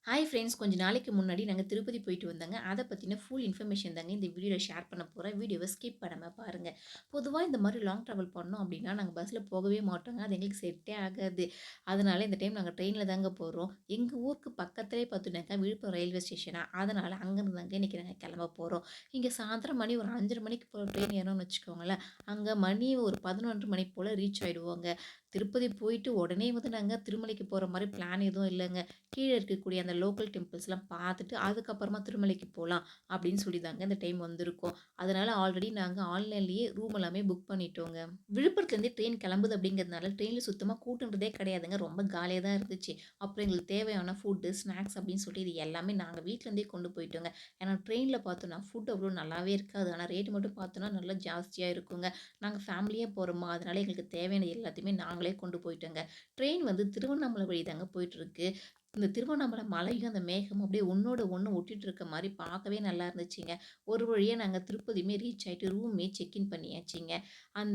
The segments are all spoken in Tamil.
ஹாய் ஃப்ரெண்ட்ஸ், கொஞ்ச நாளைக்கு முன்னாடி நாங்க திருப்பதி போயிட்டு வந்தோங்க. அத பத்தின ஃபுல் இன்ஃபர்மேஷன் தாங்க இந்த வீடியோல ஷேர் பண்ண போறேன். வீடியோவ ஸ்கிப் பண்ணாம பாருங்க. பொதுவா இந்த மாரி லாங் ட்ராவல் பண்ணோம் அப்டின்னா, நாங்க பஸ்ல போகவே மாட்டோங்க. அது எங்களுக்கு செட்டே ஆகாது. அதனால இந்த டைம் நாங்க ட்ரெயின்ல தாங்க போறோம். எங்க ஊருக்கு பக்கத்திலேயே பார்த்தீங்கன்னாக்கா விழுப்புரம் ரயில்வே ஸ்டேஷனா, அதனால அங்கருந்து தாங்க இன்னைக்கு நாங்க கிளம்ப போறோம். இங்க சாயந்தரம் மணி ஒரு 5:30 மணிக்கு போல ட்ரெயின் ஏறோம்னு வச்சுக்கோங்களேன். அங்க மணி ஒரு 11 மணி போல ரீச் ஆயிடுவோங்க. திருப்பதி போயிட்டு உடனே வந்து நாங்க திருமலைக்கு போற மாரி பிளான் எதுவும் இல்லங்க. கீழ இருக்கக்கூடிய அந்த லோக்கல் டெம்பிள்ஸ்லாம் பார்த்துட்டு, அதுக்கப்புறமா திருமலைக்கு போலாம் அப்படின்னு சொல்லி தாங்க இந்த டைம் வந்திருக்கோம். அதனால ஆல்ரெடி நாங்க ஆன்லைன்லேயே ரூம் எல்லாமே புக் பண்ணிட்டோங்க. விழுப்புரத்துலேருந்து ட்ரெயின் கிளம்புது அப்படிங்கிறதுனால ட்ரெயின்ல சுத்தமா கூட்டன்றதே கிடையாதுங்க. ரொம்ப காலியா தான் இருந்துச்சு. அப்புறம் எங்களுக்கு தேவையான ஃபுட்டு, ஸ்நாக்ஸ் அப்படின்னு சொல்லிட்டு இது எல்லாமே நாங்க வீட்லேருந்தே கொண்டு போயிட்டோங்க. ஏன்னா ட்ரெயின்ல பார்த்தோம்னா ஃபுட் அவ்வளோ நல்லாவே இருக்காது. ஆனா ரேட் மட்டும் பார்த்தோம்னா நல்லா ஜாஸ்தியா இருக்குங்க. நாங்க ஃபேமிலியா போறோமா, அதனால எங்களுக்கு தேவையானது எல்லாத்தையுமே நாங்களே கொண்டு போயிட்டோங்க. ட்ரெயின் வந்து திருவண்ணாமலை வழி தாங்க போயிட்டுருக்கு. இந்த திருவண்ணாமலை மலையும், அந்த மேகமும் அப்படியே ஒண்ணோட ஒண்ணு ஒட்டிட்டு இருக்க மாரி பார்க்கவே நல்லா இருந்துச்சுங்க. ஒரு வழியா நாங்க திருப்பதியுமே ரீச் ஆயிட்டு ரூமே செக் இன் பண்ணியாச்சுங்க.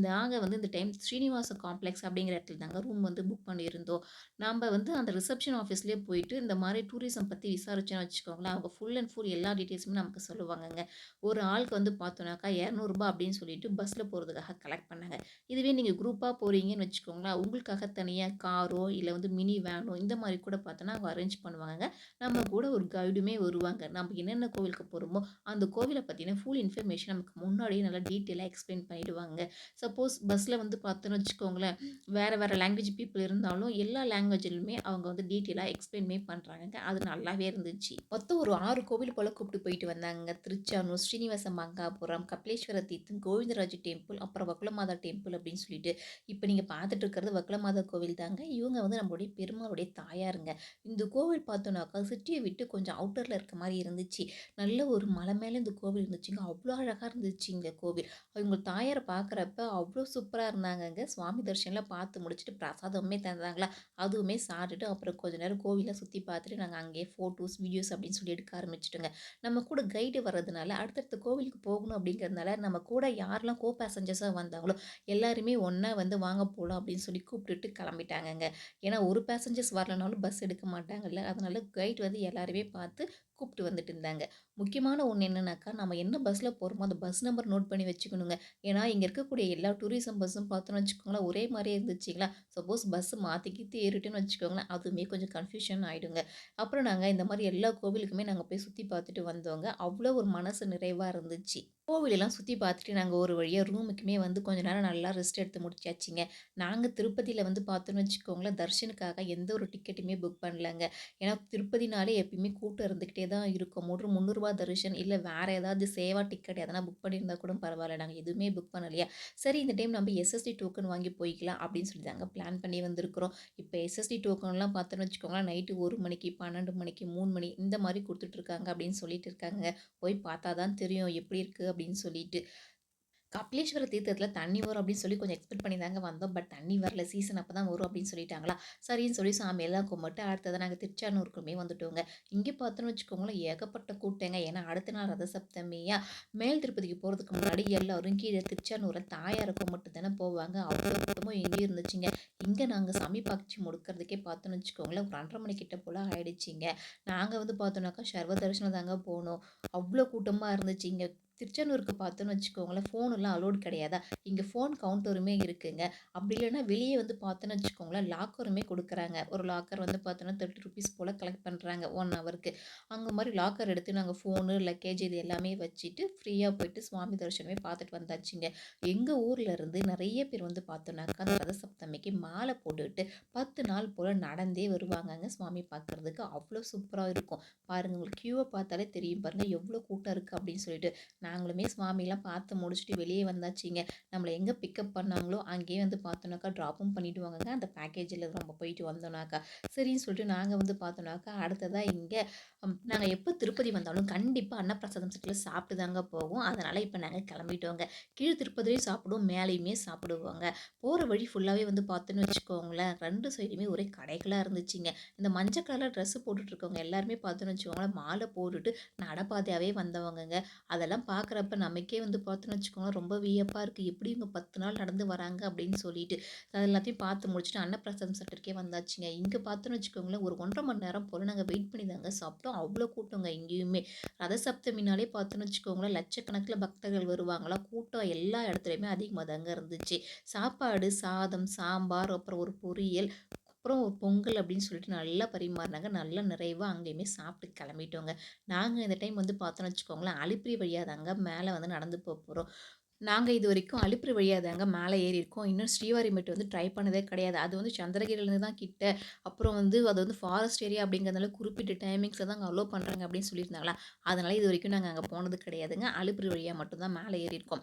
நாங்க வந்து இந்த டைம் ஸ்ரீனிவாச காம்ப்ளெக்ஸ் அப்படிங்கிற இடத்துல தாங்க ரூம் வந்து புக் பண்ணியிருந்தோம். நம்ப வந்து அந்த ரிசப்ஷன் ஆஃபீஸ்லயே போயிட்டு இந்த மாரி டூரிசம் பத்தி விசாரிச்சோம்னு வச்சுக்கோங்களேன், அவங்க ஃபுல் அண்ட் ஃபுல் எல்லா டீட்டெயில்ஸுமே நமக்கு சொல்லுவாங்கங்க. ஒரு ஆளுக்கு வந்து பார்த்தோம்னாக்கா ரூ. 200 அப்படின்னு சொல்லிட்டு பஸ்ல போறதுக்காக கலெக்ட் பண்ணாங்க. இதுவே நீங்க குரூப்பா போறீங்கன்னு வச்சுக்கோங்களேன், உங்களுக்காக தனியா காரோ, இல்ல வந்து மினி வேனோ இந்த மாரி கூட பார்த்தோன்னா அவங்க அரேஞ்ச் பண்ணுவாங்கங்க. நம்ம கூட ஒரு கைடுமே வருவாங்க. நம்ம என்னென்ன கோவிலுக்கு போறோமோ, அந்த கோவில பத்தின ஃபுல் இன்ஃபர்மேஷன் நமக்கு முன்னாடியே நல்லா டீட்டெயிலா எக்ஸ்பிளைன் பண்ணிடுவாங்க. சப்போஸ் பஸ்ல வந்து பார்த்தோன்னு வச்சுக்கோங்களேன், வேற வேற லாங்குவேஜ் பீப்பிள் இருந்தாலும் எல்லா லாங்குவேஜ்லயுமே அவங்க வந்து டீட்டெயிலா எக்ஸ்பிளைனுமே பண்றாங்கங்க. அது நல்லாவே இருந்துச்சு. மொத்தம் ஒரு 6 கோவில் போல கூப்பிட்டு போயிட்டு வந்தாங்கங்க. திருச்சானூர், ஸ்ரீனிவாச மங்காபுரம், கபிலேஸ்வர தீர்த்தம், கோவிந்தராஜ டெம்பிள், அப்புறம் வக்குலமாதா டெம்பிள் அப்படின்னு சொல்லிட்டு, இப்ப நீங்க பார்த்துட்டு இருக்கிறது வக்குலமாதா கோவில் தாங்க. இவங்க வந்து நம்மளுடைய பெருமாளுடைய தாயாருங்க. இந்த கோவில் பார்த்தோம்னாக்கா, சிட்டிய விட்டு கொஞ்சம் அவுட்டர்ல இருக்க மாரி இருந்துச்சு. நல்ல ஒரு மலை மேல இந்த கோவில் இருந்துச்சுங்க. அவ்ளோ அழகா இருந்துச்சு இந்த கோவில். அவங்க தாயார பார்க்குறப்ப அவ்ளோ சூப்பரா இருந்தாங்கங்க. சுவாமி தரிசனம்லாம் பார்த்து முடிச்சுட்டு பிரசாதமுமே தந்தாங்களா, அதுவுமே சாப்பிட்டுட்டு அப்புறம் கொஞ்ச நேரம் கோவில சுத்தி பார்த்துட்டு நாங்க அங்கேயே ஃபோட்டோஸ், வீடியோஸ் அப்படின்னு சொல்லி எடுக்க ஆரம்பிச்சுட்டோங்க. நம்ம கூட கைடு வர்றதுனால அடுத்தடுத்த கோவிலுக்கு போகணும் அப்படிங்கிறதுனால, நம்ம கூட யாரெல்லாம் பேசஞ்சர்ஸா வந்தாங்களோ, எல்லாருமே ஒண்ணா வந்து வாங்க போலாம் அப்படின்னு சொல்லி கூப்பிட்டுட்டு கிளம்பிட்டாங்கங்க. ஏன்னா ஒரு பேசஞ்சர்ஸ் வரலனாலும் பஸ் எடுக்க மாட்டாங்கல்ல. அதனால கைட் வந்து எல்லாரையுமே பார்த்து கூப்பிட்டு வந்துட்டு இருந்தாங்க. முக்கியமான ஒண்ணு என்னன்னாக்கா, நம்ம என்ன பஸ்ல போறோமோ அந்த பஸ் நம்பர் நோட் பண்ணி வச்சுக்கணுங்க. ஏன்னா இங்க இருக்கக்கூடிய எல்லா டூரிசம் பஸ்ஸும் பார்த்தோம்னு வச்சுக்கோங்களேன், ஒரே மாரியே இருந்துச்சுங்களா, சப்போஸ் பஸ் மாத்தி கீத்தி ஏறிட்டோம்னு வச்சுக்கோங்களேன், அதுவுமே கொஞ்சம் கன்ஃப்யூஷன் ஆயிடுங்க. அப்புறம் நாங்க இந்த மாரி எல்லா கோவிலுக்குமே நாங்க போய் சுத்தி பார்த்துட்டு வந்தோங்க. அவ்வளோ ஒரு மனசு நிறைவா இருந்துச்சு. கோவிலெல்லாம் சுத்தி பார்த்துட்டு நாங்க ஒரு வழியா ரூமுக்குமே வந்து கொஞ்ச நேரம் நல்லா ரெஸ்ட் எடுத்து முடிச்சாச்சுங்க. நாங்க திருப்பதியில வந்து பார்த்தோம்னு வச்சுக்கோங்களேன், தர்ஷனுக்காக எந்த ஒரு டிக்கெட்டுமே புக் பண்ணலங்க. ஏன்னா திருப்பதினாலே எப்பயுமே கூட்டம் இருந்துகிட்டே தான் இருக்கும். ஒரு ரூ. 300 தரிஷன் இல்ல வேற ஏதாவது சேவா டிக்கெட் எதனா புக் பண்ணியிருந்தா கூட பரவாயில்ல. நாங்க எதுவுமே புக் பண்ணலையா. சரி இந்த டைம் நம்ம எஸ்எஸ்டி டோக்கன் வாங்கி போய்க்கலாம் அப்படின்னு சொல்லி தாங்க பிளான் பண்ணி வந்திருக்கிறோம். இப்ப எஸ்எஸ்டி டோக்கன்லாம் பார்த்தோம்னு வச்சுக்கோங்களேன், நைட்டு 1 மணிக்கு, 12 மணிக்கு, 3 மணி இந்த மாரி குடுத்துட்டுருக்காங்க அப்படின்னு சொல்லிட்டு இருக்காங்கங்க. போய் பார்த்தா தான் தெரியும் எப்படி இருக்கு அப்படின்னு சொல்லிட்டு. கபிலேஸ்வர தீர்த்தத்தில தண்ணி வரும் அப்படின்னு சொல்லி கொஞ்சம் எக்ஸ்பெக்ட் பண்ணி தாங்க வந்தோம். பட் தண்ணி வரல. சீசன் அப்ப தான் வரும் அப்படின்னு சொல்லிட்டாங்களா. சரின்னு சொல்லி சாமியெல்லாம் கும்பிட்டு அடுத்ததா நாங்க திருச்சானூருக்குமே வந்துட்டோங்க. இங்க பார்த்தோம்னு வச்சுக்கோங்களேன், ஏகப்பட்ட கூட்டங்க. ஏன்னா அடுத்த நாள் ரத சப்தமியா, மேல் திருப்பதிக்கு போறதுக்கு முன்னாடி எல்லாரும் கீழ திருச்சானூர்ல தாயார கும்பிட்டு தானே போவாங்க. அவ்வளோ கூட்டமும் இங்கேயும் இருந்துச்சுங்க. இங்க நாங்க சாமி பார்த்து முடிக்கிறதுக்கே பார்த்தோம்னு வச்சுக்கோங்களேன், ஒரு 1:30 மணி கிட்ட போல ஆயிடுச்சுங்க. நாங்க வந்து பார்த்தோம்னாக்கா சர்வ தரிசனம் தாங்க போனோம். அவ்வளோ கூட்டமா இருந்துச்சு. இங்க திருச்செந்தூருக்கு பார்த்தோன்னு வச்சுக்கோங்களேன், ஃபோனெல்லாம் அலோட் கிடையாதா. இங்க ஃபோன் கவுண்டருமே இருக்குங்க. அப்படி இல்லன்னா வெளியே வந்து பார்த்தோன்னு வச்சுக்கோங்களேன், லாக்கருமே குடுக்குறாங்க. ஒரு லாக்கர் வந்து பார்த்தோன்னா ₹30 போல கலெக்ட் பண்றாங்க 1 ஹவருக்கு. அங்க மாரி லாக்கர் எடுத்து நாங்க ஃபோனு, லக்கேஜ் இது எல்லாமே வச்சுட்டு ஃப்ரீயா போயிட்டு சுவாமி தரிசனமே பார்த்துட்டு வந்தாச்சுங்க. எங்க ஊர்ல இருந்து நெறைய பேர் வந்து பார்த்தோன்னாக்கா, அந்த ரத சப்தமிக்கு மாலை போட்டுட்டு 10 நாள் போல நடந்தே வருவாங்கங்க சுவாமி பார்க்கறதுக்கு. அவ்வளோ சூப்பரா இருக்கும். பாருங்க உங்களுக்கு கியூவ பார்த்தாலே தெரியும் பாருங்க, எவ்வளோ கூட்டம் இருக்கு அப்படின்னு சொல்லிட்டு. நாங்களுமே சுவாமிலாம் பார்த்து முடிச்சுட்டு வெளியே வந்தாச்சுங்க. நம்மள எங்க பிக்கப் பண்ணாங்களோ, அங்கேயே வந்து பார்த்தோம்னாக்கா, ட்ராப்பும் பண்ணிடுவாங்கங்க. அந்த பேக்கேஜில நம்ம போயிட்டு வந்தோம்னாக்கா. சரின்னு சொல்லிட்டு நாங்க வந்து பார்த்தோம்னாக்கா, அடுத்ததா இங்க நாங்க எப்போ திருப்பதி வந்தாலும் கண்டிப்பா அன்னப்பிரசாதம் செட்ல சாப்பிட்டு தாங்க போவோம். அதனால இப்ப நாங்க கிளம்பிட்டோங்க. கீழ திருப்பதிலயும் சாப்பிடுவோம், மேலேயுமே சாப்பிடுவோங்க. போற வழி ஃபுல்லாவே வந்து பார்த்தோன்னு வச்சுக்கோங்களேன், 2 சைடுமே ஒரே கடைகளா இருந்துச்சுங்க. இந்த மஞ்ச கலர் ட்ரெஸ் போட்டுட்டு இருக்கவங்க எல்லாருமே பார்த்தோன்னு வச்சுக்கோங்களேன், மாலை போட்டுட்டு நடைபாதையாவே வந்தவங்கங்க. அதெல்லாம் பார்க்குறப்ப நமக்கே வந்து பார்த்தோன்னு வச்சுக்கோங்களேன், ரொம்ப வியப்பா இருக்கு. எப்படி இவங்க 10 நாள் நடந்து வராங்க அப்படின்னு சொல்லிட்டு. அது எல்லாத்தையும் பார்த்து முடிச்சுட்டு அன்னப்பிரசாதம் சென்டருக்கே வந்தாச்சுங்க. இங்க பார்த்தோன்னு வச்சுக்கோங்களேன், ஒரு 1 1/2 மணி நேரம் போல நாங்க வெயிட் பண்ணி தாங்க சாப்பிட்டோம். அவ்ளோ கூட்டங்க இங்கேயுமே. ரத சப்தமினாலே பார்த்தோன்னு வச்சுக்கோங்களேன், லட்சக்கணக்கில பக்தர்கள் வருவாங்களா, கூட்டம் எல்லா இடத்துலயுமே அதிகமா தாங்க இருந்துச்சு. சாப்பாடு, சாதம், சாம்பார், அப்புறம் ஒரு பொரியல், அப்புறம் ஒரு பொங்கல் அப்படின்னு சொல்லிட்டு நல்லா பரிமாறுனாங்க. நல்லா நிறைவா அங்கேயுமே சாப்பிட்டு கிளம்பிட்டோங்க. நாங்க இந்த டைம் வந்து பார்த்தோம்னு வச்சுக்கோங்களேன், அலிப்பிரி வழியா தாங்க மேல வந்து நடந்து போறோம். நாங்க இதுவரைக்கும் அலிப்பிரி வழியா தாங்க மேல ஏறியிருக்கோம். இன்னும் ஸ்ரீவாரிமேட் வந்து ட்ரை பண்ணதே கிடையாது. அது வந்து சந்திரகிரியிலேருந்து தான் கிட்ட. அப்புறம் வந்து அது வந்து ஃபாரஸ்ட் ஏரியா அப்படிங்கிறதுனால குறிப்பிட்ட டைமிங்ஸ்ல தான் அங்க அலோ பண்றாங்க அப்படின்னு சொல்லியிருந்தாங்களா, அதனால இதுவரைக்கும் நாங்க அங்க போனது கிடையாதுங்க. அலிப்பிரி வழியா மட்டும் தான் மேல ஏறியிருக்கோம்.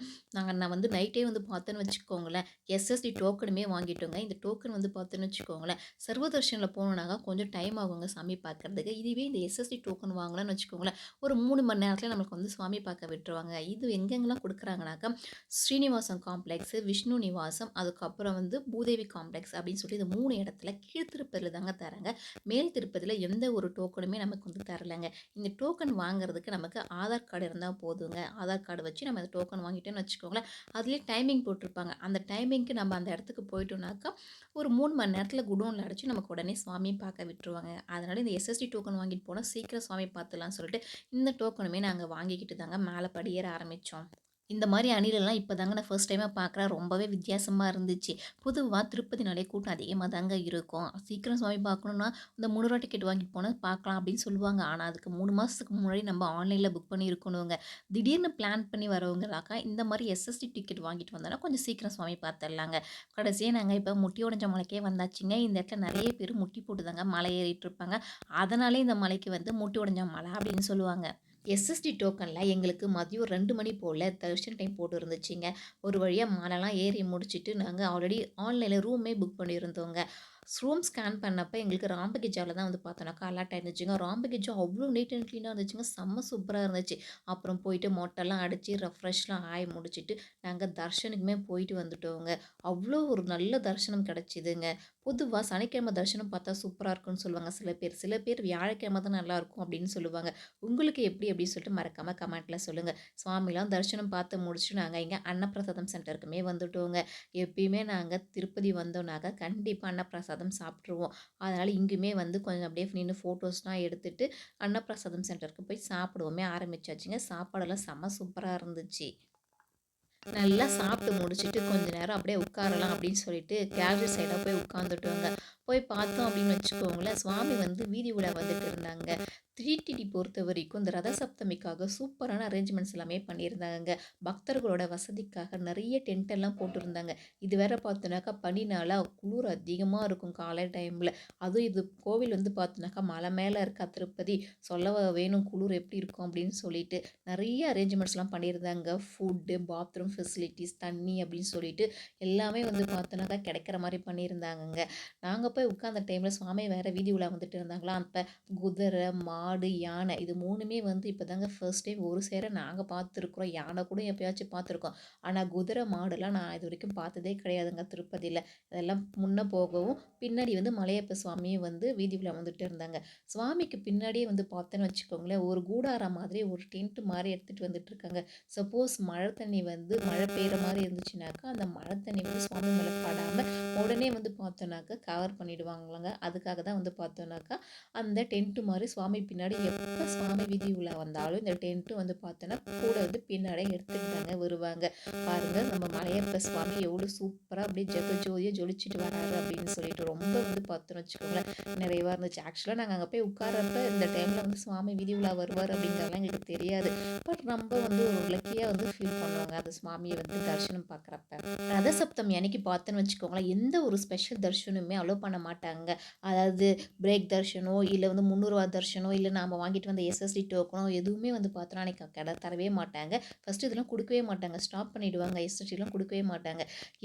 நான் வந்து நைட்டே வந்து பார்த்தேன்னு வச்சுக்கோங்களேன், எஸ்எஸ்டி டோக்கனுமே வாங்கிட்டோங்க. இந்த டோக்கன் வந்து பார்த்தேன்னு வச்சுக்கோங்களேன், சர்வதர்ஷன்ல போனோம்னாக்கா கொஞ்சம் டைம் ஆகுங்க சாமி பார்க்கறதுக்கு. இதுவே இந்த எஸ்எஸ்டி டோக்கன் வாங்கலாம்னு வச்சுக்கோங்களேன், ஒரு 3 மணி நேரத்தில நமக்கு வந்து சாமி பார்க்க விட்டுருவாங்க. இது எங்கெங்கலாம் குடுக்குறாங்கனாக்கா, ஸ்ரீனிவாசம் காம்ப்ளெக்ஸு, விஷ்ணு நிவாசம், அதுக்கப்புறம் வந்து பூதேவி காம்ப்ளெக்ஸ் அப்படின்னு சொல்லி இந்த 3 இடத்துல கீழ் திருப்பதில தாங்க தராங்க. மேல் திருப்பதில எந்த ஒரு டோக்கனுமே நமக்கு வந்து தரலங்க. இந்த டோக்கன் வாங்குறதுக்கு நமக்கு ஆதார் கார்டு இருந்தா போதுங்க. ஆதார் கார்டு வச்சு நம்ம அந்த டோக்கன் வாங்கிட்டோம்னு வச்சுக்கோங்களேன், அதிலேயே டைமிங் போட்டிருப்பாங்க. அந்த டைமிங்க்கு நம்ம அந்த இடத்துக்கு போயிட்டோம்னாக்கா, ஒரு 3 மணி நேரத்தில குடோன்ல அடைச்சு நமக்கு உடனே சுவாமி பார்க்க விட்டுருவாங்க. அதனால இந்த எஸ்எஸ்டி டோக்கன் வாங்கிட்டு போனா சீக்கிரம் சுவாமி பார்த்துடலாம்னு சொல்லிட்டு, இந்த டோக்கனுமே நாங்க வாங்கிக்கிட்டு தாங்க மேல படியேற ஆரம்பிச்சோம். இந்த மாரி அணிலெல்லாம் இப்ப தாங்க நான் ஃபர்ஸ்ட் டைமா பார்க்குறேன். ரொம்பவே வித்தியாசமா இருந்துச்சு. பொதுவா திருப்பதினாலே கூட்டம் அதிகமா தாங்க இருக்கும். சீக்கிரம் சாமி பார்க்கணும்னா, இந்த ரூ. 3 டிக்கெட் வாங்கிட்டு போனா பார்க்கலாம் அப்படின்னு சொல்லுவாங்க. ஆனா, அதுக்கு 3 மாசத்துக்கு முன்னாடி நம்ம ஆன்லைன்ல புக் பண்ணி இருக்கணுங்க. திடீர்னு பிளான் பண்ணி வரவங்களாக்கா, இந்த மாரி எஸ்எஸ்டி டிக்கெட் வாங்கிட்டு வந்தோம்னா, கொஞ்சம் சீக்கிரம் சாமி பார்த்துடலாங்க. கடைசியா நாங்க இப்ப முட்டி உடைஞ்ச மலைக்கே வந்தாச்சுங்க. இந்த இடத்துல நெறைய பேர் முட்டி போட்டு தாங்க மலை ஏறிட்டு இருப்பாங்க. அதனாலே இந்த மலைக்கு வந்து முட்டி உடைஞ்ச மலை அப்படின்னு சொல்லுவாங்க. எஸ்எஸ்டி டோக்கன்ல எங்களுக்கு மதியம் 2 மணி போல தரிசன டைம் போட்டு இருந்துச்சுங்க. ஒரு வழியா மலைலாம் ஏறி முடிச்சுட்டு, நாங்க ஆல்ரெடி ஆன்லைன்ல ரூமே புக் பண்ணியிருந்தோங்க. ரூம் ஸ்கேன் பண்ணப்ப எங்களுக்கு ராம்பகிஜால தான் வந்து பார்த்தோம்னாக்கா அலாட் ஆயிருந்துச்சுங்க. ராம்பகிஜா அவ்ளோ நீட் அண்ட் கிளீனா இருந்துச்சுங்க. செம்ம சூப்பரா இருந்துச்சு. அப்புறம் போயிட்டு மொட்டெல்லாம் அடிச்சு, ரெஃப்ரெஷ்லாம் ஆயி முடிச்சுட்டு, நாங்க தர்ஷனுக்குமே போயிட்டு வந்துட்டோங்க. அவ்ளோ ஒரு நல்ல தரிசனம் கிடைச்சுதுங்க. பொதுவா சனிக்கிழமை தரிசனம் பார்த்தா சூப்பரா இருக்கும்னு சொல்லுவாங்க சில பேர். சில பேர் வியாழக்கிழமை தான் நல்லாயிருக்கும் அப்படின்னு சொல்லுவாங்க. உங்களுக்கு எப்படி அப்படின்னு சொல்லிட்டு மறக்காம கமெண்ட்ல சொல்லுங்க. சுவாமிலாம் தரிசனம் பார்த்து முடிச்சுட்டு நாங்க இங்க அன்னப்பிரசாதம் சென்டருக்குமே வந்துட்டோங்க. எப்பயுமே நாங்க திருப்பதி வந்தோம்னாக்கா கண்டிப்பா அன்னப்பிரசாதம் சாப்பிட்ருவோம். அதனால இங்கேயுமே வந்து கொஞ்சம் அப்படியே நின்னு ஃபோட்டோஸ்லாம் எடுத்துட்டு அன்னப்பிரசாதம் சென்டருக்கு போய் சாப்பிடவுமே ஆரம்பிச்சாச்சுங்க. சாப்பாடெல்லாம் செம்ம சூப்பரா இருந்துச்சு. நல்லா சாப்பிட்டு முடிச்சுட்டு கொஞ்ச நேரம் அப்படியே உட்காரலாம் அப்படின்னு சொல்லிட்டு கேலரி சைடா போய் உட்காந்துட்டோங்க. போய் பார்த்தோம் அப்படின்னு வச்சுக்கோங்களேன், சுவாமி வந்து வீதி உலா வந்துட்டு இருந்தாங்க. டிடிடி பொறுத்தவரைக்கும் இந்த ரத சப்தமிக்காக சூப்பரான அரேஞ்ச்மெண்ட்ஸ் எல்லாமே பண்ணியிருந்தாங்கங்க. பக்தர்களோட வசதிக்காக நெறைய டென்ட் எல்லாம் போட்டிருந்தாங்க. இது வேற பார்த்தோன்னாக்கா பனினால குளிர் அதிகமா இருக்கும் காலை டைம்ல. அதுவும் இது கோவில் வந்து பார்த்தோன்னாக்கா மலை மேல இருக்கா திருப்பதி. சொல்லவா வேணும் குளிர் எப்படி இருக்கும் அப்படின்னு சொல்லிட்டு. நெறைய அரேஞ்ச்மெண்ட்ஸ்லாம் பண்ணியிருந்தாங்க. ஃபுட்டு, பாத்ரூம் ஃபெசிலிட்டீஸ், தண்ணி அப்படின்னு சொல்லிட்டு எல்லாமே வந்து பார்த்தோன்னாக்கா கிடைக்கிற மாரி பண்ணியிருந்தாங்கங்க. நாங்க போய் உட்காந்த டைம்ல சுவாமி வேற வீதி உலா வந்துட்டு இருந்தாங்களா, அப்ப குதிரை, மாடு, யானை இது 3மே வந்து இப்பதாங்க ஃபர்ஸ்ட் டைம் ஒரு சேர நாங்க பார்த்துருக்குறோம். யானை கூட எப்பயாச்சும் பார்த்துருக்கோம். ஆனா குதிரை, மாடுலாம் நான் இதுவரைக்கும் பார்த்ததே கிடையாதுங்க திருப்பதில. அதெல்லாம் முன்ன போகவும், பின்னாடி வந்து மலையப்ப சுவாமியும் வந்து வீதி உலா வந்துட்டு இருந்தாங்க. சுவாமிக்கு பின்னாடியே வந்து பார்த்தோன்னு வச்சுக்கோங்களேன், ஒரு கூடாரம் மாதிரி ஒரு டென்ட் மாரி எடுத்துட்டு வந்துட்டுருக்காங்க. சப்போஸ் மழை தண்ணி வந்து மழை பெய்ற மாரி இருந்துச்சுனாக்கா, அந்த மழை தண்ணி வந்து சுவாமி மேல படாம உடனே வந்து பார்த்தோன்னாக்கா கவர் பண்ணிடுவாங்களாங்க. அதுக்காக தான் வந்து பார்த்தோன்னாக்கா, அந்த டென்ட் மாரி சுவாமி பின்னாடி எப்ப சுவாமி வீதி உலா வந்தாலும் இந்த டென்ட் வந்து பார்த்தோன்னா, கூட வந்து பின்னாடியே எடுத்துட்டு தாங்க வருவாங்க. பாருங்க நம்ம மலையப்ப சுவாமி எவ்வளோ சூப்பரா அப்படியே ஜெகஜோதியா ஜொலிச்சுட்டு வராரு அப்படின்னு சொல்லிட்டு ரொம்ப வந்து பார்த்தோன்னு வச்சுக்கோங்களேன், நிறைவா இருந்துச்சு. ஆக்சுவலா நாங்க அங்க போய் உட்கார்றப்ப இந்த டைம்ல வந்து சுவாமி வீதி உலா வருவாரு அப்படிங்கிறதெல்லாம் எங்களுக்கு தெரியாது. பட் ரொம்ப வந்து ஒரு லக்கியா வந்து ஃபீல் பண்ணுவோங்க. அந்த சுவாமிய வந்து தரிசனம் பார்க்குறப்ப. ரத சப்தமி அன்னைக்கு பார்த்தோன்னு வச்சுக்கோங்களேன், எந்த ஒரு ஸ்பெஷல் தர்ஷனமுமே அலோ பண்ண மாட்டாங்க. அதாவது பிரேக் தர்ஷனோ, இல்ல வந்து ரூ. 300 தர்ஷனோ, இல்ல நாம வாங்கிட்டு வந்த எஸ்எஸ்டி டோக்கனோ எதுவுமே வந்து பார்த்தோன்னா அன்னைக்கு தரவே மாட்டாங்க. ஃபர்ஸ்ட்டு இதெல்லாம் குடுக்கவே மாட்டாங்க. ஸ்டாப் பண்ணிடுவாங்க. எஸ்எஸ்டிலாம் குடுக்கவே மாட்டாங்க.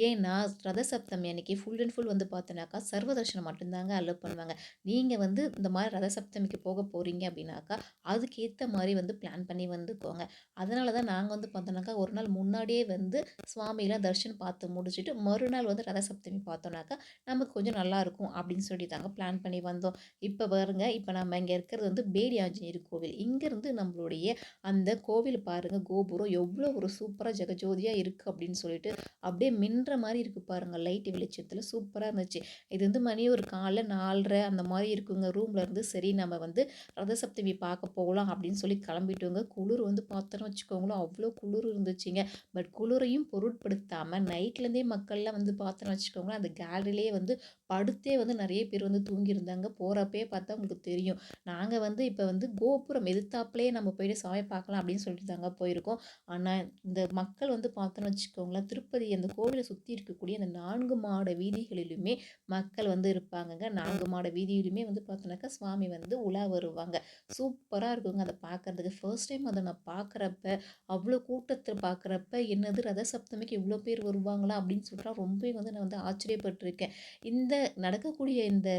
ஏன்னா, ரத சப்தமி அன்னைக்கு ஃபுல் அண்ட் ஃபுல் வந்து பார்த்தோன்னாக்கா, சர்வ தர்ஷனம் மட்டும் தாங்க அலோ பண்ணுவாங்க. நீங்க வந்து இந்த மாரி ரத சப்தமிக்கு போக போறீங்க அப்படின்னாக்கா, அதுக்கேத்த மாரி வந்து பிளான் பண்ணி வந்துக்கோங்க. அதனால தான் நாங்க வந்து பார்த்தோன்னாக்கா, ஒரு நாள் முன்னாடியே வந்து சுவாமிலாம் தரிசனம் பார்த்து முடிச்சுட்டு, மறுநாள் வந்து ரத சப்தமி பார்த்தோன்னாக்கா, நமக்கு கொஞ்சம் நல்லாயிருக்கும் அப்படின்னு சொல்லி தாங்க பிளான் பண்ணி வந்தோம். இப்ப பாருங்க, இப்ப நம்ம இங்க இருக்கிறது வந்து பேடி ஆஞ்சநேயர் கோவில். இங்கேருந்து நம்மளுடைய அந்த கோவில் பாருங்க, கோபுரம் எவ்வளோ ஒரு சூப்பரா ஜெகஜோதியா இருக்கு அப்படின்னு சொல்லிட்டு, அப்படியே மின்ற மாரி இருக்கு பாருங்க லைட் வெளிச்சத்தில. சூப்பரா இருந்துச்சு. இது வந்து மணி ஒரு காலைல 4:30 அந்த மாரி இருக்குங்க. ரூம்ல இருந்து சரி நம்ம வந்து ரதசப்தமி பார்க்க போகலாம் அப்படின்னு சொல்லி கிளம்பிட்டோங்க. குளிர் வந்து பார்த்தோன்னு வச்சுக்கோங்களேன், அவ்வளோ குளிர் இருந்துச்சுங்க. பட் குளிரையும் பொருட்படுத்தாம நைட்லேருந்தே மக்கள்லாம் வந்து பார்த்தோன்னு வச்சுக்கோங்களேன், அந்த கேலரியிலேயே வந்து படுத்தே வந்து நெறைய பேர் வந்து தூங்கியிருந்தாங்க. போறப்பயே பார்த்தா உங்களுக்கு தெரியும். நாங்க வந்து இப்ப வந்து கோபுரம் எதிர்த்தாப்புலயே நம்ம போயிட்டு சாமி பார்க்கலாம் அப்படின்னு சொல்லிட்டு தாங்க போயிருக்கோம். ஆனா, இந்த மக்கள் வந்து பார்த்தோன்னு வச்சுக்கோங்களேன், திருப்பதி அந்த கோவில சுத்தி இருக்கக்கூடிய அந்த 4 மாட வீதிகளிலுமே மக்கள் வந்து இருப்பாங்கங்க. 4 மாட வீதியிலுமே வந்து பார்த்தோன்னாக்கா, சுவாமி வந்து உலா வருவாங்க. சூப்பரா இருக்குங்க அத பார்க்கறதுக்கு. ஃபர்ஸ்ட் டைம் அத நான் பார்க்குறப்ப, அவ்ளோ கூட்டத்த பார்க்குறப்ப, என்னது ரத சப்தமிக்கு இவ்ளோ பேர் வருவாங்களா? அப்படின்னு சொல்லிட்டு ரொம்பவே வந்து நான் வந்து ஆச்சரியப்பட்டுருக்கேன். இந்த நடக்கக்கூடிய இந்த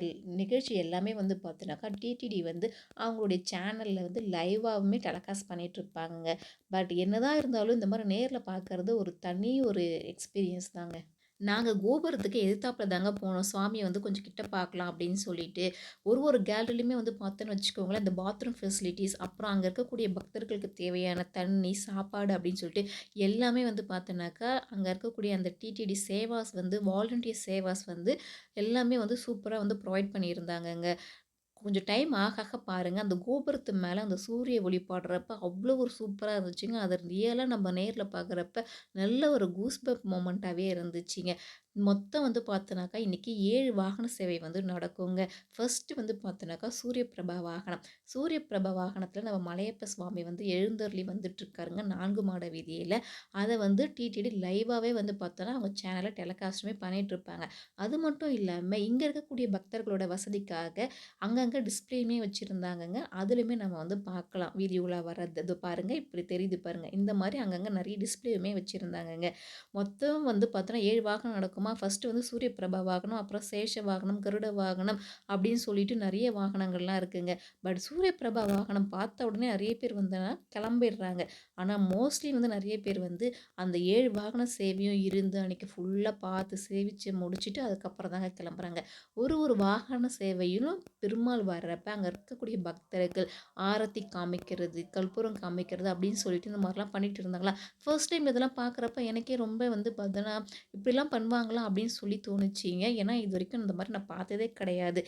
நிகழ்ச்சி எல்லாமே வந்து பார்த்தீங்கன்னாக்கா, டிடிடி வந்து அவங்களுடைய சேனல்ல வந்து லைவாவுமே டெலிகாஸ்ட் பண்ணிட்டுருப்பாங்கங்க. பட் என்னதான் இருந்தாலும் இந்த மாரி நேர்ல பார்க்கறது ஒரு தனி ஒரு எக்ஸ்பீரியன்ஸ் தாங்க. நாங்க கோபுரத்துக்கு எதிர்த்தாப்புல தாங்க போனோம். சுவாமிய வந்து கொஞ்சம் கிட்ட பார்க்கலாம் அப்படின்னு சொல்லிட்டு. ஒரு கேலரிலயுமே வந்து பார்த்தோன்னு வச்சுக்கோங்களேன், இந்த பாத்ரூம் ஃபெசிலிட்டீஸ், அப்புறம் அங்க இருக்கக்கூடிய பக்தர்களுக்கு தேவையான தண்ணி, சாப்பாடு அப்படின்னு சொல்லிட்டு எல்லாமே வந்து பார்த்தோன்னாக்கா, அங்க இருக்கக்கூடிய அந்த டிடிடி சேவாஸ் வந்து வாலண்டியர் சேவாஸ் வந்து எல்லாமே வந்து சூப்பரா வந்து ப்ரொவைட் பண்ணியிருந்தாங்கங்க. கொஞ்சம் டைம் ஆக ஆக பாருங்க, அந்த கோபுரத்து மேல அந்த சூரிய ஒளி படுறப்ப அவ்வளோ ஒரு சூப்பரா இருந்துச்சுங்க. அத ரியலா நம்ம நேர்ல பார்க்குறப்ப நல்ல ஒரு கூஸ்பம்ப் மொமெண்ட்டாவே இருந்துச்சுங்க. மொத்தம் வந்து பார்த்தோனாக்கா, இன்னைக்கு 7 வாகன சேவை வந்து நடக்குங்க. ஃபர்ஸ்ட்டு வந்து பார்த்தோனாக்கா, சூரிய பிரபா வாகனம். சூரிய பிரபா வாகனத்தில நம்ம மலையப்ப சுவாமி வந்து எழுந்தருளி வந்துட்டுருக்காருங்க 4 மாட வீதியில. அத வந்து டிடிடி லைவாவே வந்து பார்த்தோன்னா, அவங்க சேனல்ல டெலிகாஸ்ட்டுமே பண்ணிட்டுருப்பாங்க. அது மட்டும் இல்லாம, இங்க இருக்கக்கூடிய பக்தர்களோட வசதிக்காக அங்கங்க டிஸ்ப்ளேயுமே வச்சிருந்தாங்கங்க. அதுலயுமே நம்ம வந்து பார்க்கலாம். வீதி உலா வர்றது. இதோ பாருங்க, இப்படி தெரியுது பாருங்க. இந்த மாரி அங்கங்க நெறைய டிஸ்ப்ளேயுமே வச்சிருந்தாங்கங்க. மொத்தம் வந்து பார்த்தோன்னா 7 வாகனம் நடக்குமா, ஃபர்ஸ்ட்டு வந்து சூரிய பிரபா வாகனம், அப்புறம் சேஷ வாகனம், கருட வாகனம் அப்படின்னு சொல்லிட்டு நெறைய வாகனங்கள்லாம் இருக்குங்க. பட் சூரிய பிரபா வாகனம் பார்த்த உடனே நெறைய பேர் வந்து கிளம்பிடுறாங்க. ஆனா மோஸ்ட்லி வந்து நெறைய பேர் வந்து அந்த 7 வாகன சேவையும் இருந்து அன்னைக்கு ஃபுல்லா பார்த்து சேவிச்சு முடிச்சுட்டு அதுக்கப்புறம் தாங்க கிளம்புறாங்க. ஒரு வாகன சேவையிலும் பெருமாள் வர்றப்ப அங்க இருக்கக்கூடிய பக்தர்கள் ஆரத்தி காமிக்கிறது, கற்பூரம் காமிக்கிறது அப்படின்னு சொல்லிட்டு இந்த மாரிலாம் பண்ணிட்டு இருந்தாங்களா, ஃபர்ஸ்ட் டைம் இதெல்லாம் பார்க்குறப்ப எனக்கே ரொம்ப வந்து பார்த்தோன்னா, இப்படிலாம் பண்ணுவாங்களா அப்படின்னு சொல்லி தோணுச்சுங்க. ஏன்னா இதுவரைக்கும் இந்த மாரி நான் பார்த்ததே கிடையாது.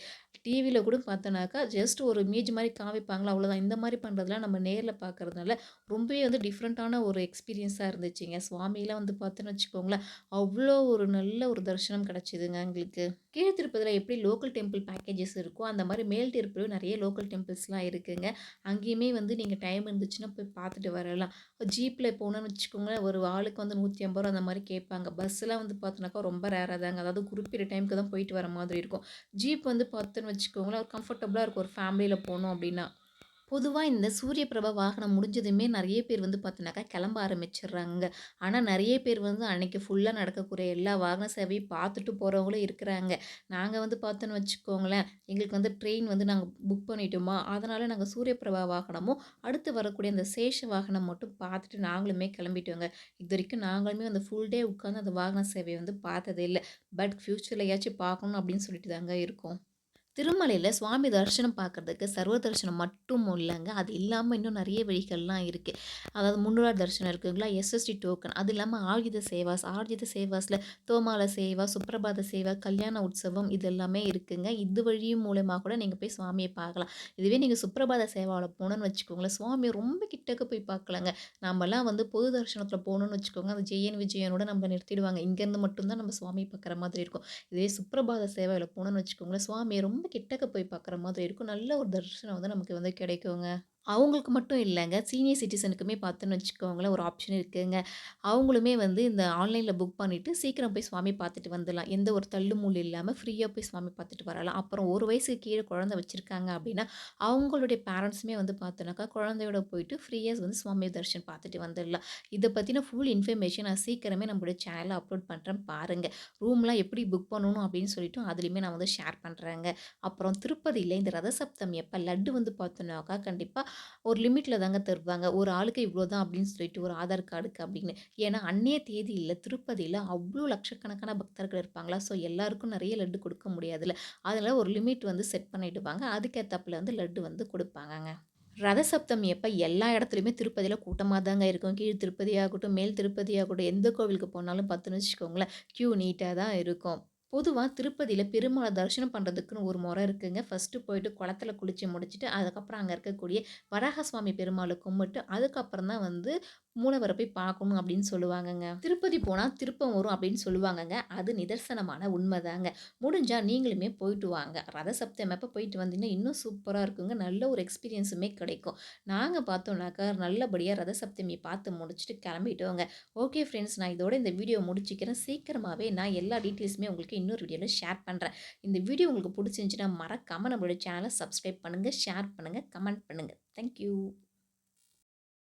டிவில கூட பார்த்தோன்னாக்கா, ஜஸ்ட் ஒரு இமேஜ் மாரி காமிப்பாங்களா அவ்வளோதான். இந்த மாரி பண்றதெல்லாம் நம்ம நேர்ல பார்க்கறதுனால ரொம்பவே வந்து டிஃப்ரெண்ட்டான ஒரு எக்ஸ்பீரியன்ஸா இருந்துச்சுங்க. சுவாமிலாம் வந்து பார்த்தோன்னு வச்சுக்கோங்களேன், அவ்வளோ ஒரு நல்ல ஒரு தரிசனம் கிடைச்சதுங்க எங்களுக்கு. கீழ திருப்பதில எப்படி லோக்கல் டெம்பிள் பேக்கேஜஸ் இருக்கோ, அந்த மாரி மேல் திருப்பதிலும் நெறைய லோக்கல் டெம்பிள்ஸ்லாம் இருக்குங்க. அங்கேயுமே வந்து நீங்க டைம் இருந்துச்சுன்னா போய் பார்த்துட்டு வரலாம். ஜீப்ல போனோம்னு வச்சுக்கோங்களேன், ஒரு ஆளுக்கு வந்து ரூ. 150 அந்த மாரி கேட்பாங்க. பஸ்ஸுலாம் வந்து பார்த்தோன்னாக்கா ரொம்ப ரேரா தாங்க. அதாவது குறிப்பிட்ட டைமுக்கு தான் போயிட்டு வர மாதிரி இருக்கும். ஜீப் வந்து பார்த்தோன்னு வச்சுக்கோங்களேன், ஒரு கம்ஃபர்டபுளா இருக்கும் ஒரு ஃபேமிலியில போனோம் அப்டின்னா. பொதுவா இந்த சூரிய பிரப வாகனம் முடிஞ்சதுமே நெறைய பேர் வந்து பார்த்தீங்கன்னாக்கா, கிளம்ப ஆரம்பிச்சுடுறாங்க. ஆனா நெறைய பேர் வந்து அன்னைக்கு ஃபுல்லா நடக்கக்கூடிய எல்லா வாகன சேவையும் பார்த்துட்டு போறவங்களும் இருக்கிறாங்க. நாங்க வந்து பார்த்தோன்னு வச்சுக்கோங்களேன், எங்களுக்கு வந்து ட்ரெயின் வந்து நாங்க புக் பண்ணிட்டோமா, அதனால நாங்க சூரிய பிரபா வாகனமும், அடுத்து வரக்கூடிய அந்த சேஷ வாகனம் மட்டும் பார்த்துட்டு நாங்களுமே கிளம்பிட்டோங்க. இதுவரைக்கும் நாங்களுமே அந்த ஃபுல் டே உட்காந்து அந்த வாகன சேவைய வந்து பார்த்ததே இல்ல. பட் ஃப்யூச்சர்லயாச்சும் பார்க்கணும் அப்படின்னு சொல்லிட்டு தாங்க இருக்கோம். திருமலையில சுவாமி தரிசனம் பார்க்கறதுக்கு சர்வ தரிசனம் மட்டும் இல்லங்க. அது இல்லாம இன்னும் நெறைய வழிகள்லாம் இருக்கு. அதாவது முன்னுரார் தரிசனம் இருக்குங்களா, எஸ்எஸ்டி டோக்கன். அது இல்லாம ஆயுத சேவாஸ், ஆயுத சேவாஸ்ல தோமால சேவா, சுப்ரபாத சேவா, கல்யாண உற்சவம் இது எல்லாமே இருக்குங்க. இது வழியும் மூலியமா கூட நீங்க போய் சுவாமிய பார்க்கலாம். இதுவே நீங்க சுப்ரபாத சேவால போனோம்னு வச்சுக்கோங்களேன், சுவாமிய ரொம்ப கிட்டக்க போய் பார்க்கலாங்க. நாமெல்லாம் வந்து பொது தரிசனத்தில போனோம்னு வச்சுக்கோங்க, அந்த ஜேஎன் விஜயனோட நம்மள நிறுத்திடுவாங்க. இங்கேருந்து மட்டும் தான் நம்ம சுவாமி பார்க்குற மாதிரி இருக்கும். இதே சுப்ரபாத சேவையில போனோம்னு வச்சுக்கோங்களேன், சுவாமிய ரொம்ப கிட்டக்க போய் பார்க்குற மாதிரி இருக்கும். நல்ல ஒரு தரிசனம் வந்து நமக்கு வந்து கிடைக்குங்க. அவங்களுக்கு மட்டும் இல்லங்க. சீனியர் சிட்டிசனுக்குமே பார்த்தோன்னு வச்சுக்கோங்களேன், ஒரு ஆப்ஷன் இருக்குங்க. அவங்களுமே வந்து இந்த ஆன்லைன்ல புக் பண்ணிட்டு, சீக்கிரம் போய் சுவாமி பார்த்துட்டு வந்துடலாம். எந்த ஒரு தள்ளுமுள்ளு இல்லாம ஃப்ரீயா போய் சுவாமி பார்த்துட்டு வரலாம். அப்புறம் 1 வயசுக்கு கீழ குழந்தை வச்சிருக்காங்க அப்படின்னா, அவங்களுடைய பேரண்ட்ஸுமே வந்து பார்த்தோன்னாக்கா, குழந்தையோட போயிட்டு ஃப்ரீயா வந்து சுவாமி தரிசனம் பார்த்துட்டு வந்துடலாம். இத பத்தின ஃபுல் இன்ஃபர்மேஷன் நான் சீக்கிரமே நம்மளுடைய சேனல்ல அப்லோட் பண்றேன் பாருங்க. ரூம்லாம் எப்படி புக் பண்ணணும் அப்படின்னு சொல்லிட்டு அதிலயுமே நான் வந்து ஷேர் பண்றேங்க. அப்புறம் திருப்பதியில இந்த ரத சப்தமி அப்ப லட்டு வந்து பார்த்தோன்னாக்கா, கண்டிப்பா ஒரு லிமிட்ல தாங்க தருவாங்க. ஒரு ஆளுக்கு இவ்வளோ தான் அப்படின்னு சொல்லிட்டு ஒரு ஆதார் கார்டுக்கு அப்படின்னு. ஏன்னா அன்னைய தேதியில திருப்பதியில அவ்ளோ லட்சக்கணக்கான பக்தர்கள் இருப்பாங்களா, ஸோ எல்லாருக்கும் நெறைய லட்டு குடுக்க முடியாதுல்ல. அதனால ஒரு லிமிட் வந்து செட் பண்ணிடுவாங்க. அதுக்கேத்தாப்புல வந்து லட்டு வந்து குடுப்பாங்கங்க. ரத சப்தமி அப்ப எல்லா இடத்துலயுமே திருப்பதியில கூட்டமா தாங்க இருக்கும். கீழ் திருப்பதி ஆகட்டும், மேல் திருப்பதி ஆகட்டும், எந்த கோவிலுக்கு போனாலும் பாத்தோன்னு வச்சுக்கோங்களேன், கியூ நீட்டா தான் இருக்கும். பொதுவா திருப்பதியில பெருமாள தரிசனம் பண்றதுக்குன்னு ஒரு மொற இருக்குங்க. ஃபர்ஸ்ட்டு போயிட்டு குளத்துல குளிச்சு முடிச்சுட்டு, அதுக்கப்புறம் அங்க இருக்கக்கூடிய வராகசுவாமி பெருமாள கும்பிட்டு, அதுக்கப்புறம் தான் வந்து மூலவர போய் பார்க்கணும் அப்படின்னு சொல்லுவாங்கங்க. திருப்பதி போனா திருப்பம் வரும் அப்படின்னு சொல்லுவாங்கங்க. அது நிதர்சனமான உண்மதாங்க. முடிஞ்சா நீங்களுமே போயிட்டு வாங்க. ரத சப்தமி அப்ப போயிட்டு வந்தீங்கன்னா, இன்னும் சூப்பரா இருக்குங்க. நல்ல ஒரு எக்ஸ்பீரியன்ஸுமே கிடைக்கும். நாங்க பார்த்தோம்னாக்கா, நல்லபடியா ரத சப்தமி பார்த்து முடிச்சுட்டு கிளம்பிட்டோங்க. ஓகே ஃப்ரெண்ட்ஸ், நான் இதோட இந்த வீடியோ முடிச்சுக்கிறேன். சீக்கிரமாவே நான் எல்லா டீட்டெயில்ஸுமே உங்களுக்கு இன்னொரு வீடியோல ஷேர் பண்றேன். இந்த வீடியோ உங்களுக்கு புடிச்சிருந்துச்சுன்னா, மறக்காம நம்மளுடைய சேனல சப்ஸ்கிரைப் பண்ணுங்க, ஷேர் பண்ணுங்க, கமெண்ட் பண்ணுங்க. Thank you.